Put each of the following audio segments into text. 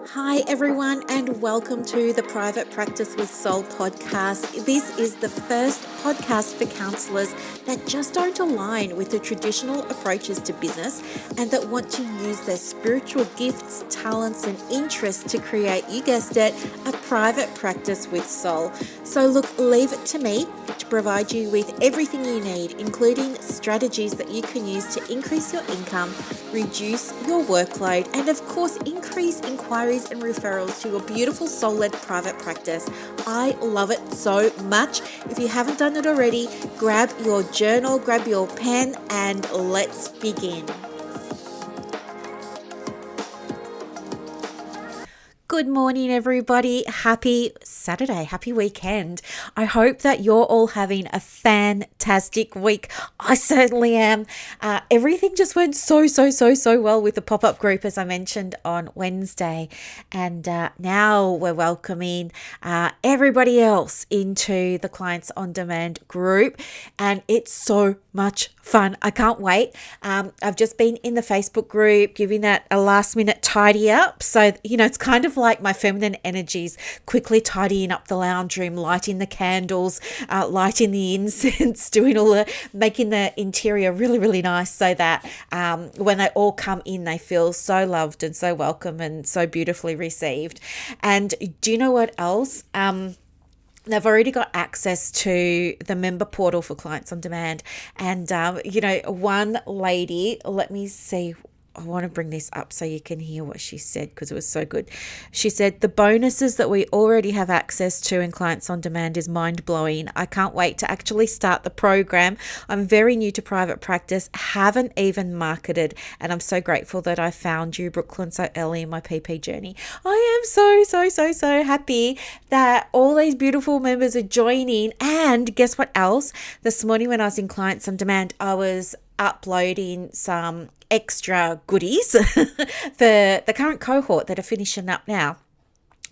Hi, everyone, and welcome to the Private Practice with Soul podcast. This is the first podcast for counsellors that just don't align with the traditional approaches to business and that want to use their spiritual gifts, talents, and interests to create, you guessed it, a private practice with soul. So, look, leave it to me to provide you with everything you need, including strategies that you can use to increase your income, reduce your workload, and of course, increase inquiries and referrals to your beautiful soul-led private practice. I love it so much. If you haven't done it already, grab your journal, grab your pen, and let's begin. Good morning, everybody. Happy Saturday. Happy weekend. I hope that you're all having a fantastic week. I certainly am. Everything just went so well with the pop-up group, as I mentioned on Wednesday. And now we're welcoming everybody else into the Clients on Demand group. And it's so much fun. I can't wait. I've just been in the Facebook group, giving that a last minute tidy up. So, it's kind of like my feminine energies, quickly tidying up the lounge room, lighting the candles, lighting the incense, making the interior really nice so that when they all come in, they feel so loved and so welcome and so beautifully received. And do you know what else? They've already got access to the member portal for Clients on Demand. And, one lady, let me see, I want to bring this up so you can hear what she said because it was so good. She said, the bonuses that we already have access to in Clients on Demand is mind-blowing. I can't wait to actually start the program. I'm very new to private practice, haven't even marketed, and I'm so grateful that I found you, Brooklyn, so early in my PP journey. I am so happy that all these beautiful members are joining. And guess what else? This morning when I was in Clients on Demand, I was uploading some extra goodies for the current cohort that are finishing up now.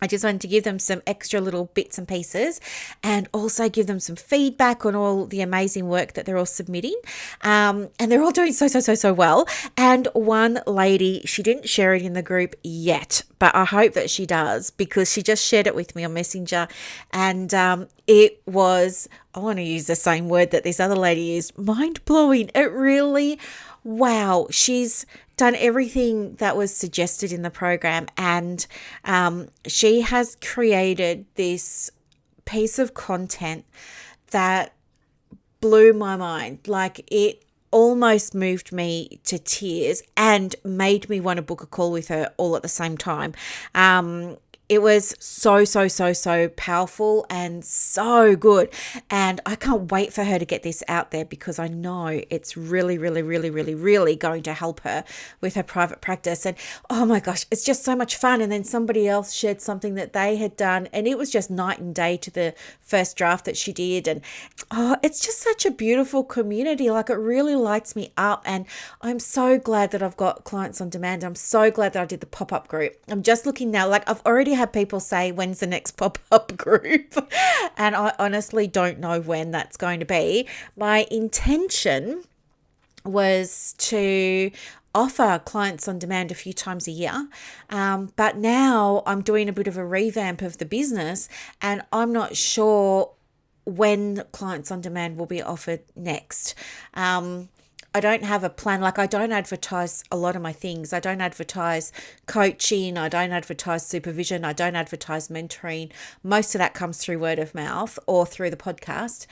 I just wanted to give them some extra little bits and pieces and also give them some feedback on all the amazing work that they're all submitting. And they're all doing so well. And one lady, she didn't share it in the group yet, but I hope that she does because she just shared it with me on Messenger. And it was, I want to use the same word that this other lady used, mind-blowing. It really, wow, she's done everything that was suggested in the program, and she has created this piece of content that blew my mind. Like, it almost moved me to tears and made me want to book a call with her all at the same time. It was so powerful and so good. And I can't wait for her to get this out there because I know it's really going to help her with her private practice. And oh my gosh, it's just so much fun. And then somebody else shared something that they had done, and it was just night and day to the first draft that she did. And it's just such a beautiful community. Like, it really lights me up. And I'm so glad that I've got Clients on Demand. I'm so glad that I did the pop-up group. I'm just looking now, like, I've already had people say, when's the next pop-up group? And I honestly don't know when that's going to be. My intention was to offer Clients on Demand a few times a year. But now I'm doing a bit of a revamp of the business, and I'm not sure when Clients on Demand will be offered next. I don't have a plan. Like, I don't advertise a lot of my things. I don't advertise coaching. I don't advertise supervision. I don't advertise mentoring. Most of that comes through word of mouth or through the podcast.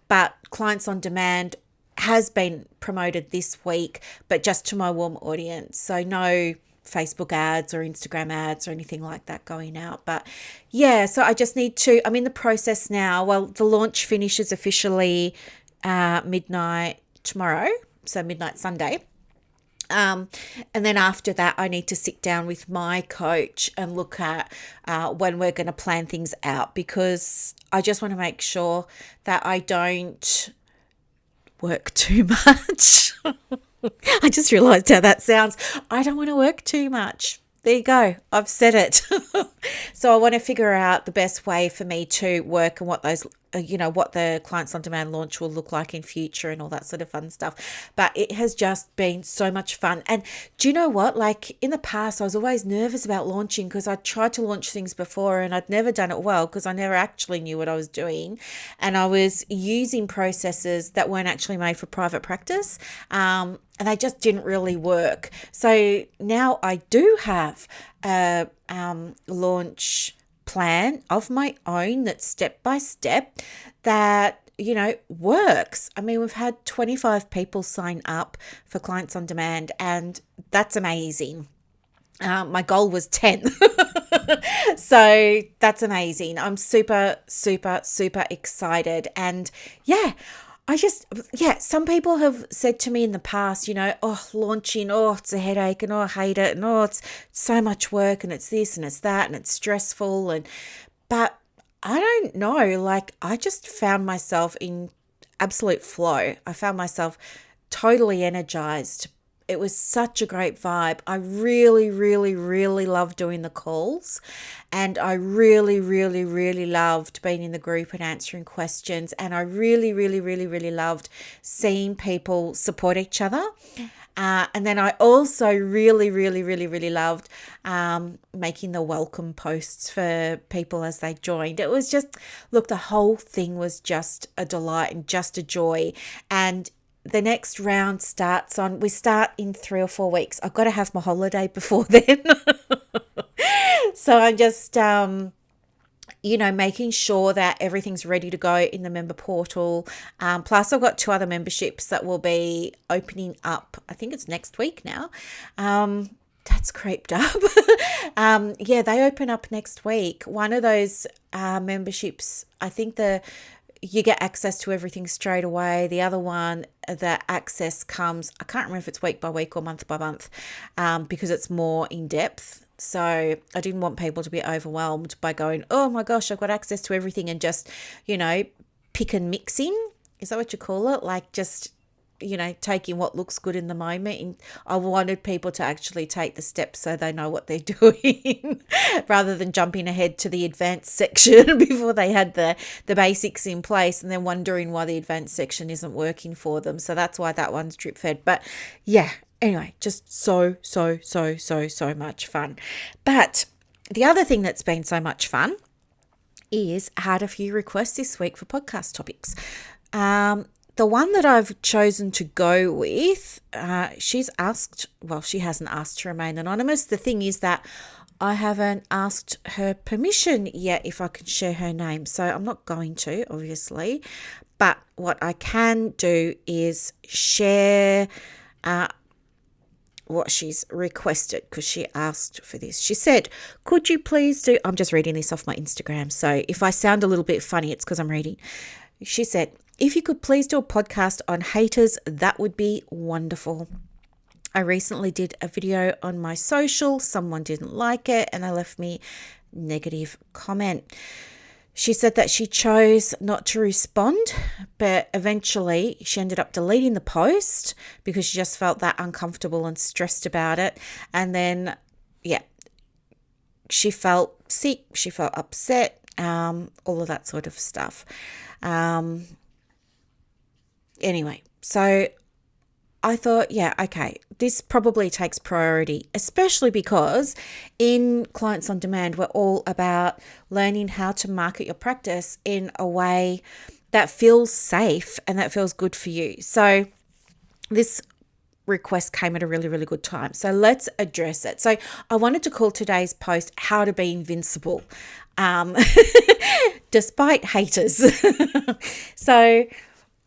But Clients on Demand has been promoted this week, but just to my warm audience. So no Facebook ads or Instagram ads or anything like that going out. But yeah, so I just need to, I'm in the process now. Well, the launch finishes officially midnight tomorrow, so midnight Sunday. And then after that, I need to sit down with my coach and look at when we're going to plan things out, because I just want to make sure that I don't work too much. I just realized how that sounds. I don't want to work too much. There you go. I've said it. So I want to figure out the best way for me to work and what those, what the Clients on Demand launch will look like in future and all that sort of fun stuff. But it has just been so much fun. And do you know what? Like in the past, I was always nervous about launching because I tried to launch things before and I'd never done it well because I never actually knew what I was doing. And I was using processes that weren't actually made for private practice. And they just didn't really work. So now I do have a launch plan of my own that's step by step that works. I mean, we've had 25 people sign up for Clients on Demand, and that's amazing. My goal was 10. So that's amazing. I'm super, super, super excited. And some people have said to me in the past, launching, it's a headache and I hate it and it's so much work and it's this and it's that and it's stressful. But I don't know, like I just found myself in absolute flow. I found myself totally energized. It was such a great vibe. I really, really, really loved doing the calls, and I really, really, really loved being in the group and answering questions. And I really, really, really, really loved seeing people support each other. And then I also really, really, really, really loved making the welcome posts for people as they joined. It was just, look, the whole thing was just a delight and just a joy. And the next round we start in 3 or 4 weeks. I've got to have my holiday before then. So I'm just, making sure that everything's ready to go in the member portal. Plus I've got 2 other memberships that will be opening up. I think it's next week now. That's creeped up. They open up next week. One of those memberships, I think you get access to everything straight away. The other one, the access comes, I can't remember if it's week by week or month by month, because it's more in depth. So I didn't want people to be overwhelmed by going, oh my gosh, I've got access to everything and just, pick and mixing. Is that what you call it? Like just, taking what looks good in the moment. And I wanted people to actually take the steps so they know what they're doing rather than jumping ahead to the advanced section before they had the basics in place and then wondering why the advanced section isn't working for them. So that's why that one's drip fed. But yeah, anyway, just so much fun. But the other thing that's been so much fun is I had a few requests this week for podcast topics. The one that I've chosen to go with, she hasn't asked to remain anonymous. The thing is that I haven't asked her permission yet if I can share her name. So I'm not going to, obviously. But what I can do is share what she's requested because she asked for this. She said, could you please do, I'm just reading this off my Instagram. So if I sound a little bit funny, it's because I'm reading. She said, if you could please do a podcast on haters, that would be wonderful. I recently did a video on my social. Someone didn't like it and they left me negative comment. She said that she chose not to respond, but eventually she ended up deleting the post because she just felt that uncomfortable and stressed about it. And then, she felt sick, she felt upset, all of that sort of stuff. Anyway, so I thought, okay, this probably takes priority, especially because in Clients on Demand, we're all about learning how to market your practice in a way that feels safe and that feels good for you. So this request came at a really, really good time. So let's address it. So I wanted to call today's post How to Be Invincible, despite haters. So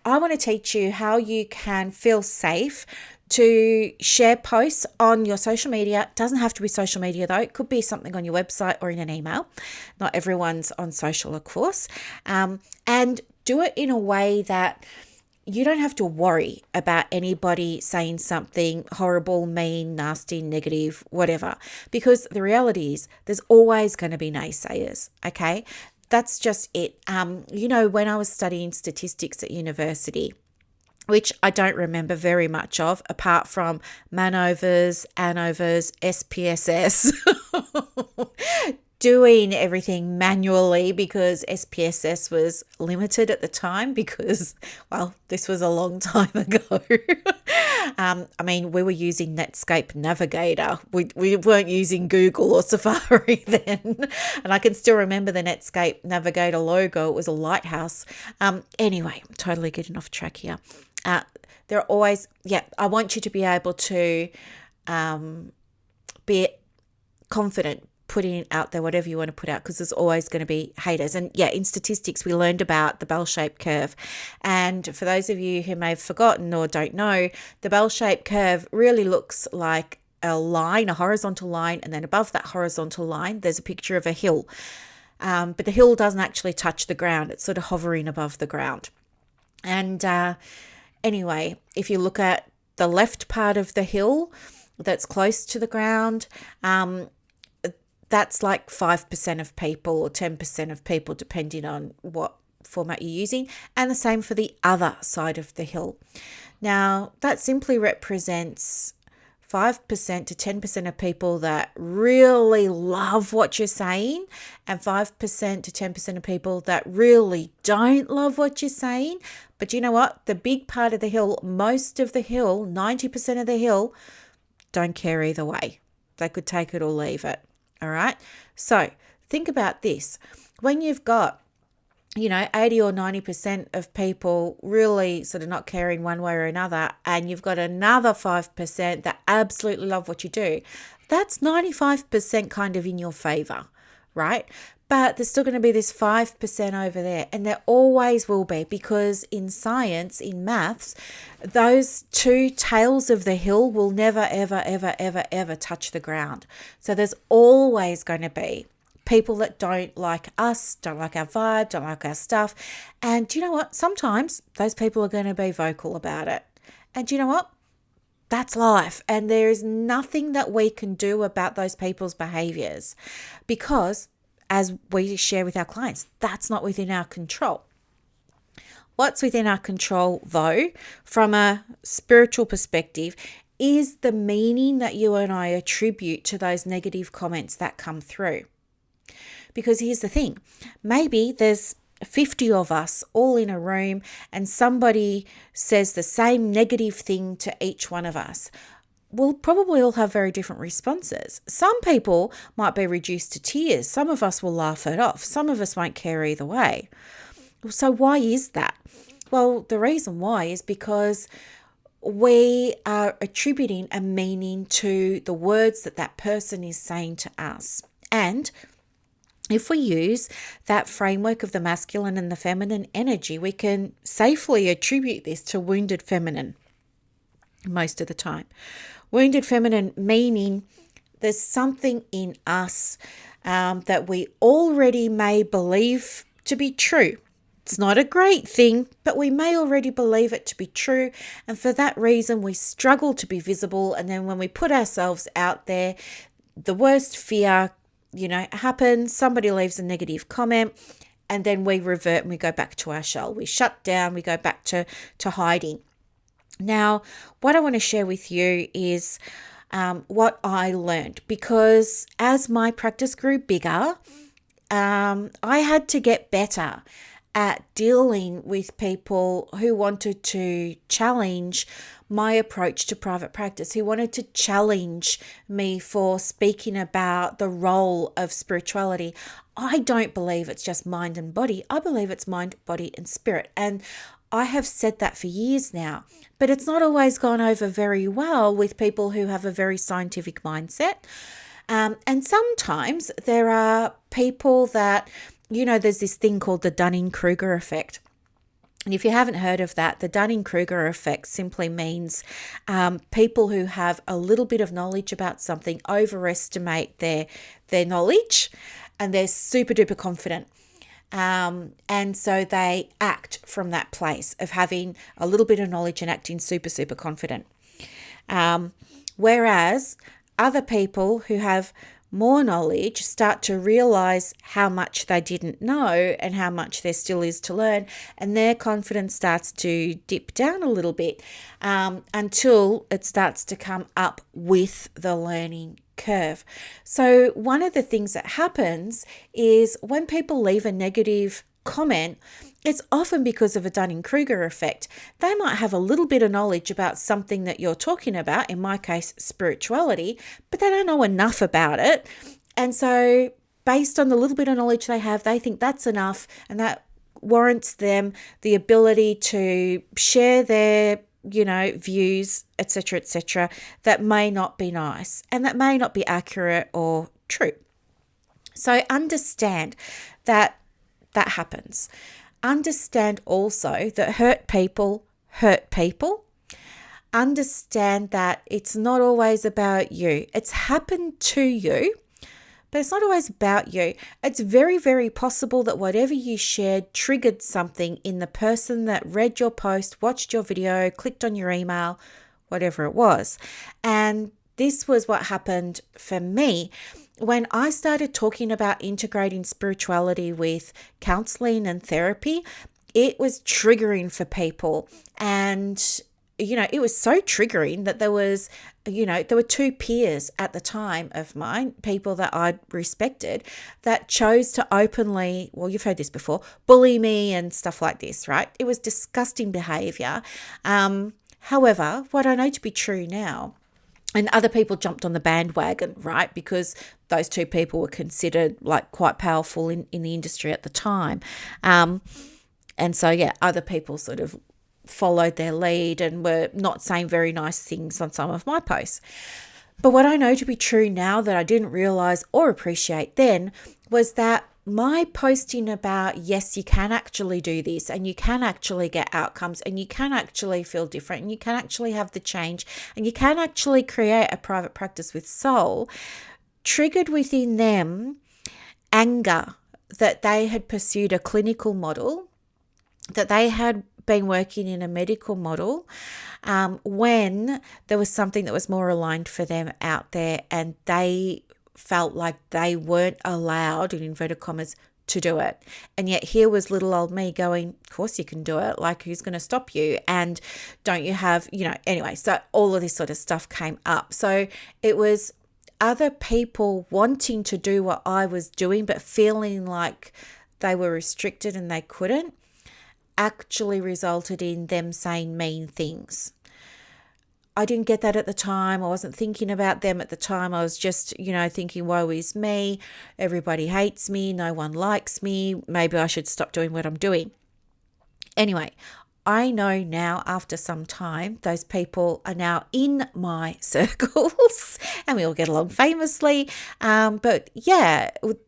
I want to teach you how you can feel safe to share posts on your social media. It doesn't have to be social media though. It could be something on your website or in an email. Not everyone's on social, of course. And do it in a way that you don't have to worry about anybody saying something horrible, mean, nasty, negative, whatever. Because the reality is there's always going to be naysayers, okay? That's just it. When I was studying statistics at university, which I don't remember very much of, apart from manovers, anovers, SPSS. doing everything manually because SPSS was limited at the time because, well, this was a long time ago. We were using Netscape Navigator. We weren't using Google or Safari then. And I can still remember the Netscape Navigator logo. It was a lighthouse. Anyway, I'm totally getting off track here. There are always, I want you to be able to be confident putting out there whatever you want to put out, because there's always going to be haters. And in statistics, we learned about the bell-shaped curve. And for those of you who may have forgotten or don't know, the bell-shaped curve really looks like a line, a horizontal line, and then above that horizontal line, there's a picture of a hill. But the hill doesn't actually touch the ground. It's sort of hovering above the ground. And anyway, if you look at the left part of the hill that's close to the ground, that's like 5% of people or 10% of people, depending on what format you're using. And the same for the other side of the hill. Now, that simply represents 5% to 10% of people that really love what you're saying, and 5% to 10% of people that really don't love what you're saying. But you know what? The big part of the hill, most of the hill, 90% of the hill, don't care either way. They could take it or leave it. All right. So think about this. When you've got, 80 or 90% of people really sort of not caring one way or another, and you've got another 5% that absolutely love what you do, that's 95% kind of in your favor, right? But there's still going to be this 5% over there, and there always will be, because in science, in maths, those two tails of the hill will never, ever, ever, ever, ever touch the ground. So there's always going to be people that don't like us, don't like our vibe, don't like our stuff. And do you know what? Sometimes those people are going to be vocal about it. And do you know what? That's life. And there is nothing that we can do about those people's behaviors, because, as we share with our clients, that's not within our control. What's within our control, though, from a spiritual perspective, is the meaning that you and I attribute to those negative comments that come through. Because here's the thing, maybe there's 50 of us all in a room and somebody says the same negative thing to each one of us. We'll probably all have very different responses. Some people might be reduced to tears. Some of us will laugh it off. Some of us won't care either way. So why is that? Well, the reason why is because we are attributing a meaning to the words that that person is saying to us. And if we use that framework of the masculine and the feminine energy, we can safely attribute this to wounded feminine most of the time. Wounded feminine meaning there's something in us that we already may believe to be true. It's not a great thing, but we may already believe it to be true. And for that reason, we struggle to be visible. And then when we put ourselves out there, the worst fear happens, somebody leaves a negative comment, and then we revert and we go back to our shell. We shut down, we go back to hiding. Now, what I want to share with you is what I learned, because as my practice grew bigger, I had to get better at dealing with people who wanted to challenge my approach to private practice, who wanted to challenge me for speaking about the role of spirituality. I don't believe it's just mind and body. I believe it's mind, body, and spirit. And I have said that for years now, but it's not always gone over very well with people who have a very scientific mindset. And sometimes there are people that, there's this thing called the Dunning-Kruger effect. And if you haven't heard of that, the Dunning-Kruger effect simply means people who have a little bit of knowledge about something overestimate their knowledge, and they're super duper confident. And so they act from that place of having a little bit of knowledge and acting super, super confident. Whereas other people who have more knowledge start to realize how much they didn't know and how much there still is to learn. And their confidence starts to dip down a little bit until it starts to come up with the learning curve. So one of the things that happens is when people leave a negative comment, it's often because of a Dunning-Kruger effect. They might have a little bit of knowledge about something that you're talking about, in my case, spirituality, but they don't know enough about it. And so based on the little bit of knowledge they have, they think that's enough, and that warrants them the ability to share their views, etc., that may not be nice and that may not be accurate or true. So understand that happens. Understand also that hurt people hurt people. Understand that it's not always about you. It's happened to you, but it's not always about you. It's very, very possible that whatever you shared triggered something in the person that read your post, watched your video, clicked on your email, whatever it was. And this was what happened for me. When I started talking about integrating spirituality with counseling and therapy, it was triggering for people. And, it was so triggering that there were two peers at the time of mine, people that I respected, that chose to openly, well, you've heard this before, bully me and stuff like this, right? It was disgusting behavior. However, what I know to be true now, and other people jumped on the bandwagon, right? Because those two people were considered like quite powerful in the industry at the time. And so, other people sort of followed their lead and were not saying very nice things on some of my posts. But what I know to be true now that I didn't realize or appreciate then was that my posting about, yes, you can actually do this and you can actually get outcomes and you can actually feel different and you can actually have the change and you can actually create a private practice with soul, triggered within them anger that they had pursued a clinical model, that they had been working in a medical model when there was something that was more aligned for them out there, and they felt like they weren't allowed, in inverted commas, to do it. And yet here was little old me going, of course you can do it. Like, who's going to stop you? And don't you have, anyway, so all of this sort of stuff came up. So it was other people wanting to do what I was doing, but feeling like they were restricted and they couldn't, actually resulted in them saying mean things. I didn't get that at the time. I wasn't thinking about them at the time. I was just, thinking, woe is me. Everybody hates me. No one likes me. Maybe I should stop doing what I'm doing. Anyway, I know now after some time, those people are now in my circles and we all get along famously. But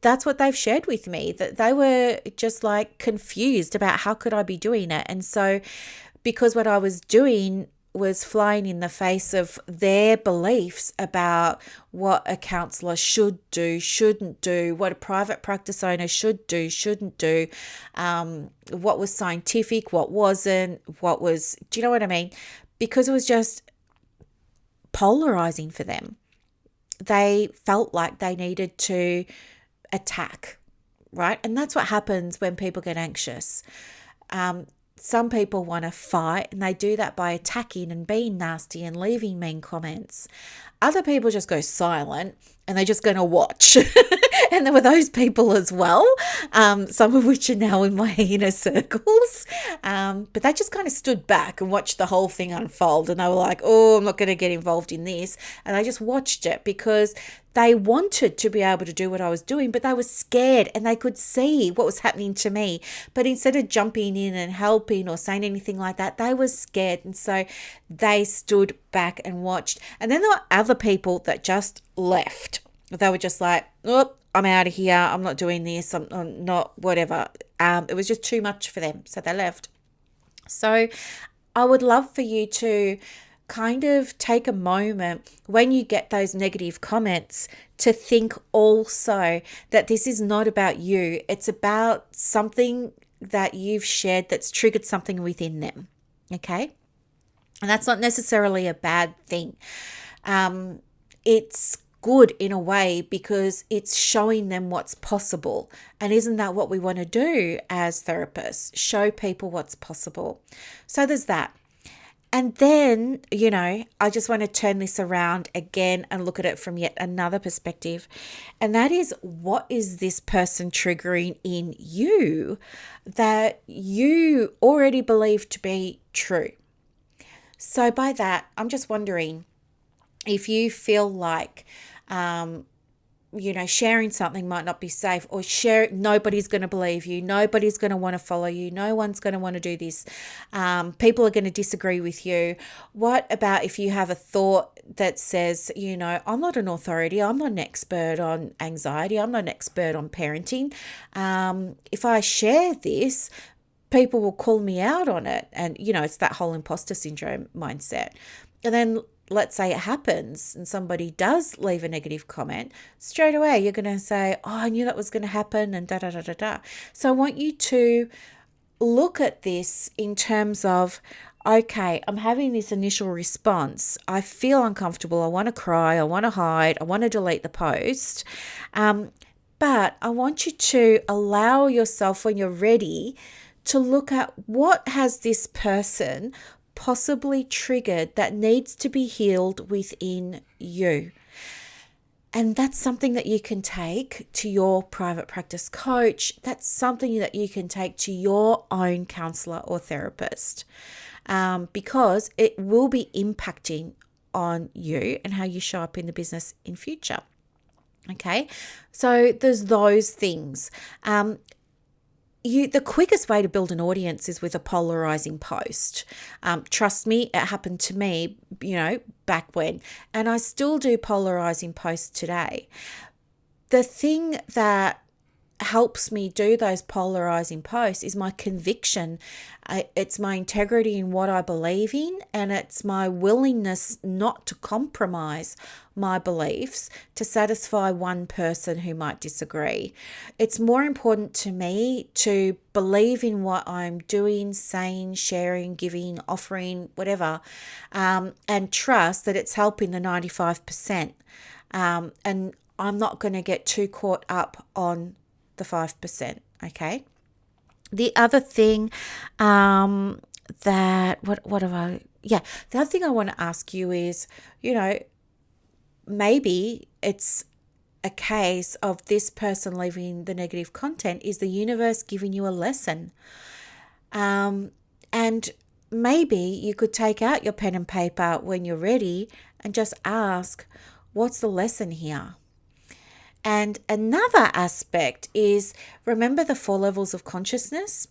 that's what they've shared with me, that they were just like confused about how could I be doing it. And so because what I was doing was flying in the face of their beliefs about what a counsellor should do, shouldn't do, what a private practice owner should do, shouldn't do, what was scientific, what wasn't, do you know what I mean? Because it was just polarizing for them. They felt like they needed to attack, right? And that's what happens when people get anxious. Some people want to fight, and they do that by attacking and being nasty and leaving mean comments. Other people just go silent and they're just going to watch. And there were those people as well, some of which are now in my inner circles. But they just kind of stood back and watched the whole thing unfold. And they were like, oh, I'm not going to get involved in this. And I just watched it because they wanted to be able to do what I was doing, but they were scared and they could see what was happening to me. But instead of jumping in and helping or saying anything like that, they were scared. And so they stood back and watched. And then there were other people that just left. They were just like, oh, I'm out of here. I'm not doing this. I'm not whatever. It was just too much for them. So they left. So I would love for you to kind of take a moment when you get those negative comments to think also that this is not about you. It's about something that you've shared that's triggered something within them. Okay? And that's not necessarily a bad thing. It's good in a way because it's showing them what's possible. And isn't that what we want to do as therapists? Show people what's possible. So there's that. And then, I just want to turn this around again and look at it from yet another perspective. And that is, what is this person triggering in you that you already believe to be true? So by that, I'm just wondering if you feel like, sharing something might not be safe, or nobody's going to believe you. Nobody's going to want to follow you. No one's going to want to do this. People are going to disagree with you. What about if you have a thought that says, I'm not an authority. I'm not an expert on anxiety. I'm not an expert on parenting. If I share this, people will call me out on it. And, it's that whole imposter syndrome mindset. And then let's say it happens and somebody does leave a negative comment, straight away you're going to say, oh, I knew that was going to happen, and da da da da da. So I want you to look at this in terms of, okay, I'm having this initial response. I feel uncomfortable. I want to cry. I want to hide. I want to delete the post. But I want you to allow yourself, when you're ready, to look at what has this person possibly triggered that needs to be healed within you. And that's something that you can take to your private practice coach. That's something that you can take to your own counsellor or therapist, because it will be impacting on you and how you show up in the business in future. Okay, so there's those things. The quickest way to build an audience is with a polarizing post. Trust me, it happened to me, back when, and I still do polarizing posts today. The thing that helps me do those polarizing posts is my conviction. It's my integrity in what I believe in, and it's my willingness not to compromise my beliefs to satisfy one person who might disagree. It's more important to me to believe in what I'm doing, saying, sharing, giving, offering, whatever, and trust that it's helping the 95%. And I'm not going to get too caught up on the 5%. Okay. The other thing the other thing I want to ask you is, maybe it's a case of this person leaving the negative content is the universe giving you a lesson. And maybe you could take out your pen and paper when you're ready and just ask, what's the lesson here? And another aspect is, remember the 4 levels of consciousness?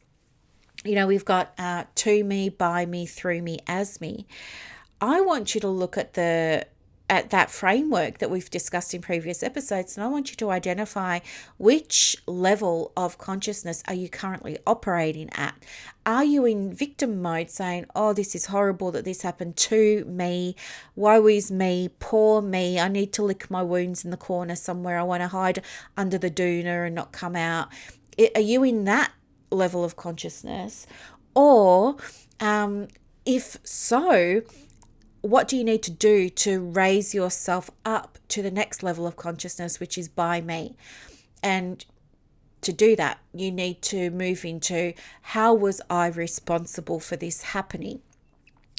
We've got to me, by me, through me, as me. I want you to look at that framework that we've discussed in previous episodes, and I want you to identify which level of consciousness are you currently operating at. Are you in victim mode, saying, oh, this is horrible that this happened to me, woe is me, poor me, I need to lick my wounds in the corner somewhere, I want to hide under the doona and not come out? Are you in that level of consciousness? Or if so, what do you need to do to raise yourself up to the next level of consciousness, which is by me? And to do that, you need to move into, how was I responsible for this happening?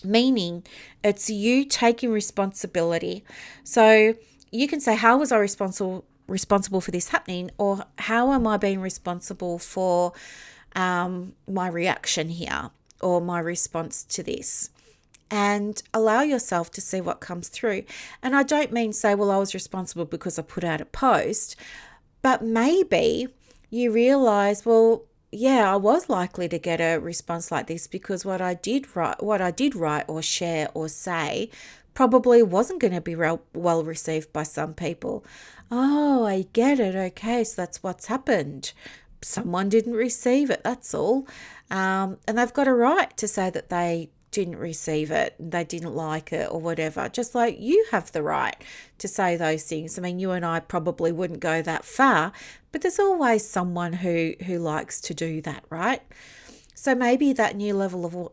Meaning, it's you taking responsibility. So you can say, how was I responsible for this happening? Or how am I being responsible for my reaction here, or my response to this? And allow yourself to see what comes through. And I don't mean say, well, I was responsible because I put out a post, but maybe you realize, well, yeah, I was likely to get a response like this because what I did write or share or say probably wasn't going to be well received by some people. Oh, I get it. Okay, so that's what's happened. Someone didn't receive it, that's all. And they've got a right to say that they didn't receive it, they didn't like it, or whatever, just like you have the right to say those things. I mean, you and I probably wouldn't go that far, but there's always someone who likes to do that, right? So maybe that new level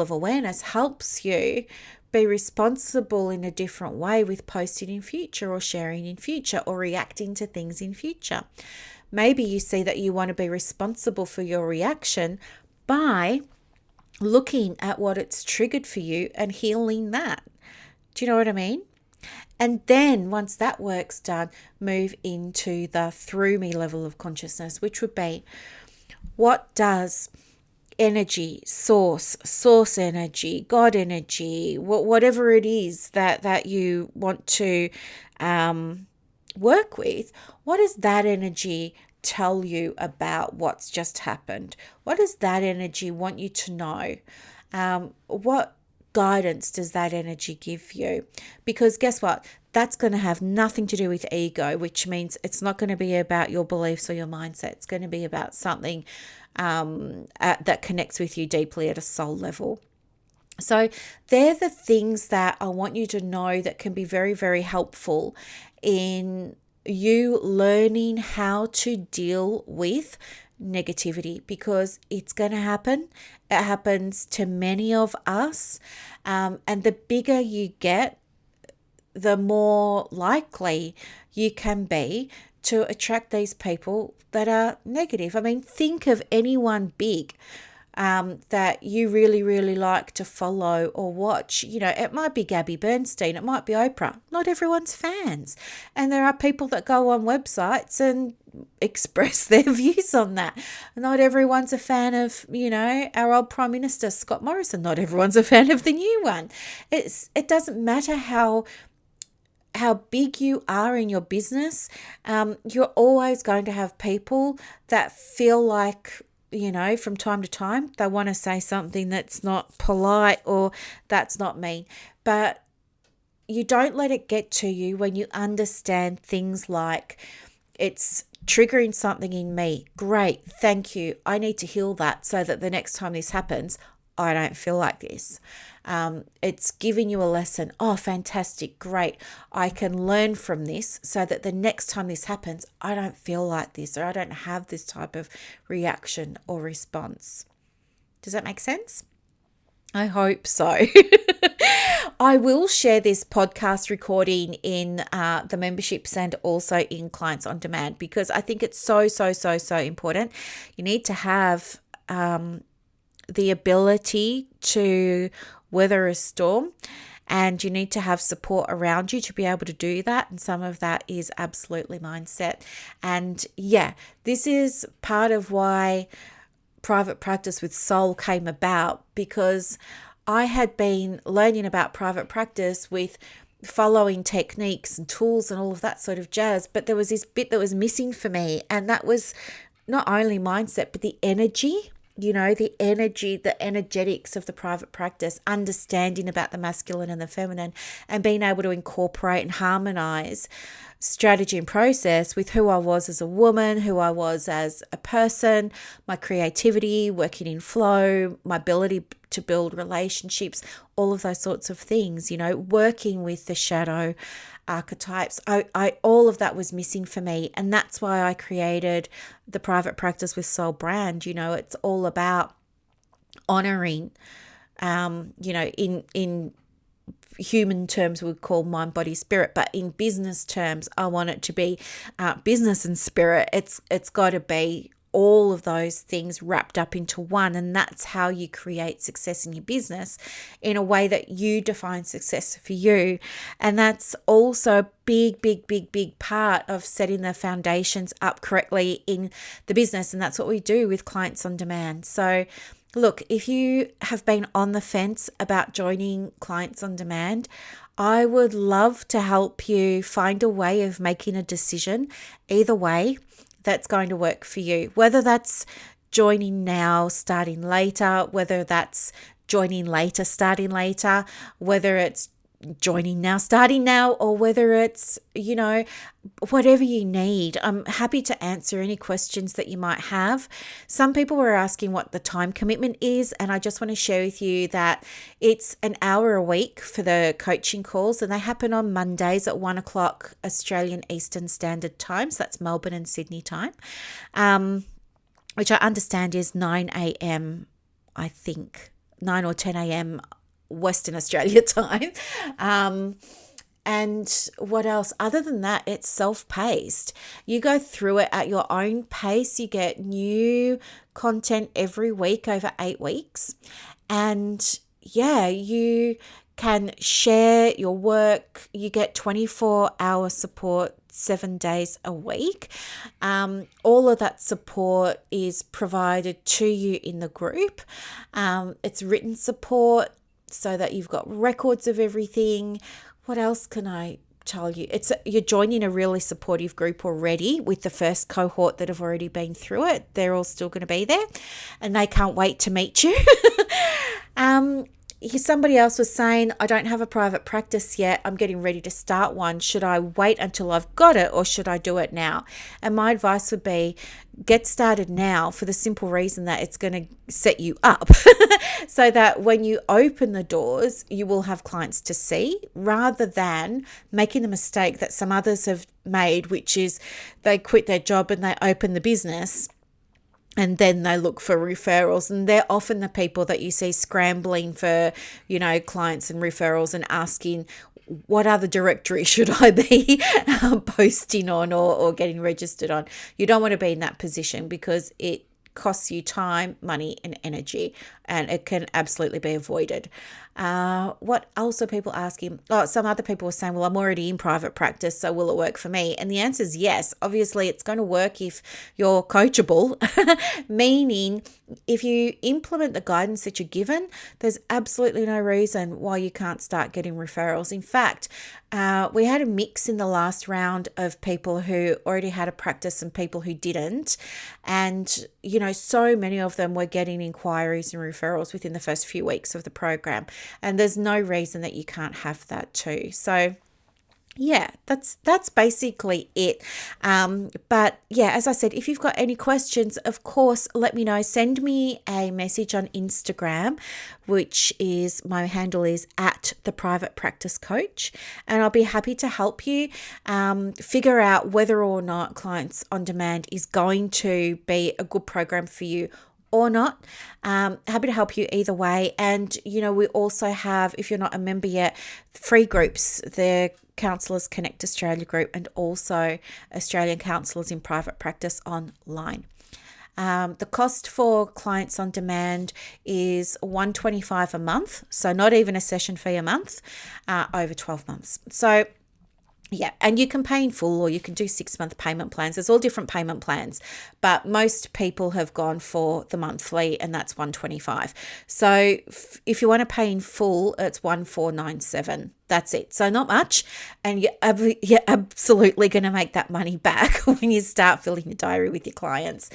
of awareness helps you be responsible in a different way with posting in future or sharing in future or reacting to things in future. Maybe you see that you want to be responsible for your reaction by looking at what it's triggered for you and healing that. Do you know what I mean? And then once that work's done, move into the through me level of consciousness, which would be, what does energy, source energy, God energy, whatever it is that you want to work with, what does that energy tell you about what's just happened? What does that energy want you to know? What guidance does that energy give you? Because guess what? That's going to have nothing to do with ego, which means it's not going to be about your beliefs or your mindset. It's going to be about something that connects with you deeply at a soul level. So they're the things that I want you to know that can be very, very helpful in you learning how to deal with negativity, because it's going to happen. It happens to many of us. And the bigger you get, the more likely you can be to attract these people that are negative. I mean, think of anyone big that you really, really like to follow or watch. You know, it might be Gabby Bernstein, it might be Oprah. Not everyone's fans. And there are people that go on websites and express their views on that. Not everyone's a fan of, you know, our old Prime Minister, Scott Morrison. Not everyone's a fan of the new one. It doesn't matter how big you are in your business, you're always going to have people that feel like, you know, from time to time, they want to say something that's not polite or that's not mean. But you don't let it get to you when you understand things like, it's triggering something in me. Great, thank you. I need to heal that so that the next time this happens, I don't feel like this. It's giving you a lesson. Oh, fantastic. Great. I can learn from this so that the next time this happens, I don't feel like this, or I don't have this type of reaction or response. Does that make sense? I hope so. I will share this podcast recording in the memberships and also in Clients on Demand, because I think it's so important. You need to have the ability to weather a storm, and you need to have support around you to be able to do that. And some of that is absolutely mindset. And yeah, this is part of why Private Practice with Soul came about, because I had been learning about private practice with following techniques and tools and all of that sort of jazz, but there was this bit that was missing for me, and that was not only mindset but the energy. You know, the energy, the energetics of the private practice, understanding about the masculine and the feminine, and being able to incorporate and harmonize strategy and process with who I was as a woman, who I was as a person, my creativity, working in flow, my ability to build relationships, all of those sorts of things, you know, working with the shadow archetypes. I all of that was missing for me, and that's why I created the Private Practice with Soul brand. You know, it's all about honoring, you know, in human terms we would call mind, body, spirit, but in business terms I want it to be business and spirit. It's got to be all of those things wrapped up into one, and that's how you create success in your business in a way that you define success for you. And that's also a big part of setting the foundations up correctly in the business, and that's what we do with Clients on Demand. So look, if you have been on the fence about joining Clients on Demand, I would love to help you find a way of making a decision either way that's going to work for you, whether that's joining now, starting later, whether that's joining later, starting later, whether it's joining now, starting now, or whether it's, you know, whatever you need. I'm happy to answer any questions that you might have. Some people were asking what the time commitment is, and I just want to share with you that it's an hour a week for the coaching calls, and they happen on Mondays at 1 o'clock Australian Eastern Standard Time. So that's Melbourne and Sydney time, which I understand is 9 a.m. I think 9 or 10 a.m. Western Australia time. And what else? Other than that, it's self-paced. You go through it at your own pace. You get new content every week over 8 weeks. And yeah, you can share your work. You get 24-hour support 7 days a week. All of that support is provided to you in the group. It's written support so that you've got records of everything. What else can I tell you? You're joining a really supportive group already with the first cohort that have already been through it. They're all still going to be there and they can't wait to meet you. Somebody else was saying, I don't have a private practice yet. I'm getting ready to start one. Should I wait until I've got it or should I do it now? And my advice would be get started now for the simple reason that it's going to set you up so that when you open the doors, you will have clients to see rather than making the mistake that some others have made, which is they quit their job and they open the business. And then they look for referrals, and they're often the people that you see scrambling for, clients and referrals and asking, what other directory should I be posting on or getting registered on? You don't want to be in that position because it costs you time, money, and energy, and it can absolutely be avoided. What else are people asking? Some other people were saying, well, I'm already in private practice, so will it work for me? And the answer is yes. Obviously, it's going to work if you're coachable, meaning if you implement the guidance that you're given, there's absolutely no reason why you can't start getting referrals. In fact, we had a mix in the last round of people who already had a practice and people who didn't. And, so many of them were getting inquiries and referrals within the first few weeks of the program. And there's no reason that you can't have that too. So yeah, that's basically it. But yeah, as I said, if you've got any questions, of course, let me know. Send me a message on Instagram, which is, my handle is @theprivatepracticecoach, and I'll be happy to help you figure out whether or not Clients on Demand is going to be a good program for you or not. Happy to help you either way. And, we also have, if you're not a member yet, free groups. The Counsellors Connect Australia group and also Australian Counsellors in Private Practice online. The cost for Clients on Demand is $125 a month, so not even a session fee a month, over 12 months. So yeah, and you can pay in full or you can do 6-month payment plans. There's all different payment plans, but most people have gone for the monthly, and that's $125. So if you want to pay in full, it's $1,497. That's it. So not much, and you're absolutely going to make that money back when you start filling your diary with your clients.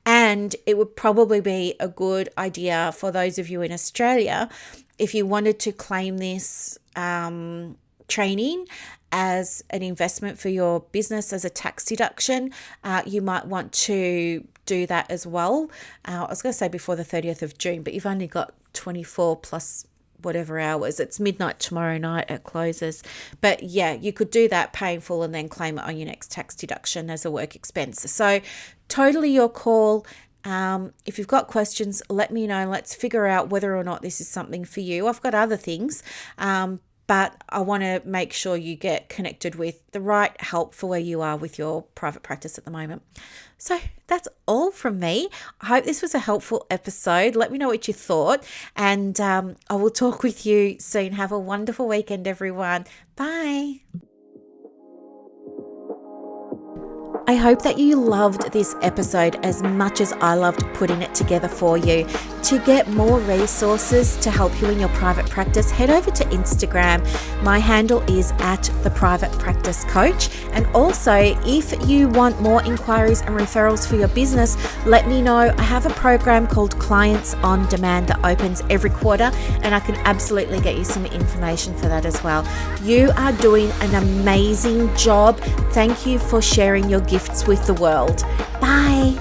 And it would probably be a good idea for those of you in Australia, if you wanted to claim this training as an investment for your business as a tax deduction, you might want to do that as well. I was going to say before the 30th of June, but you've only got 24 plus whatever hours. It's midnight tomorrow night it closes. But yeah, you could do that, pay in full, and then claim it on your next tax deduction as a work expense. So totally your call. If you've got questions, let me know. Let's figure out whether or not this is something for you. I've got other things, but I want to make sure you get connected with the right help for where you are with your private practice at the moment. So that's all from me. I hope this was a helpful episode. Let me know what you thought, and I will talk with you soon. Have a wonderful weekend, everyone. Bye. I hope that you loved this episode as much as I loved putting it together for you. To get more resources to help you in your private practice, head over to Instagram. My handle is @theprivatepracticecoach. And also, if you want more inquiries and referrals for your business, let me know. I have a program called Clients on Demand that opens every quarter, and I can absolutely get you some information for that as well. You are doing an amazing job. Thank you for sharing your gifts with the world. Bye.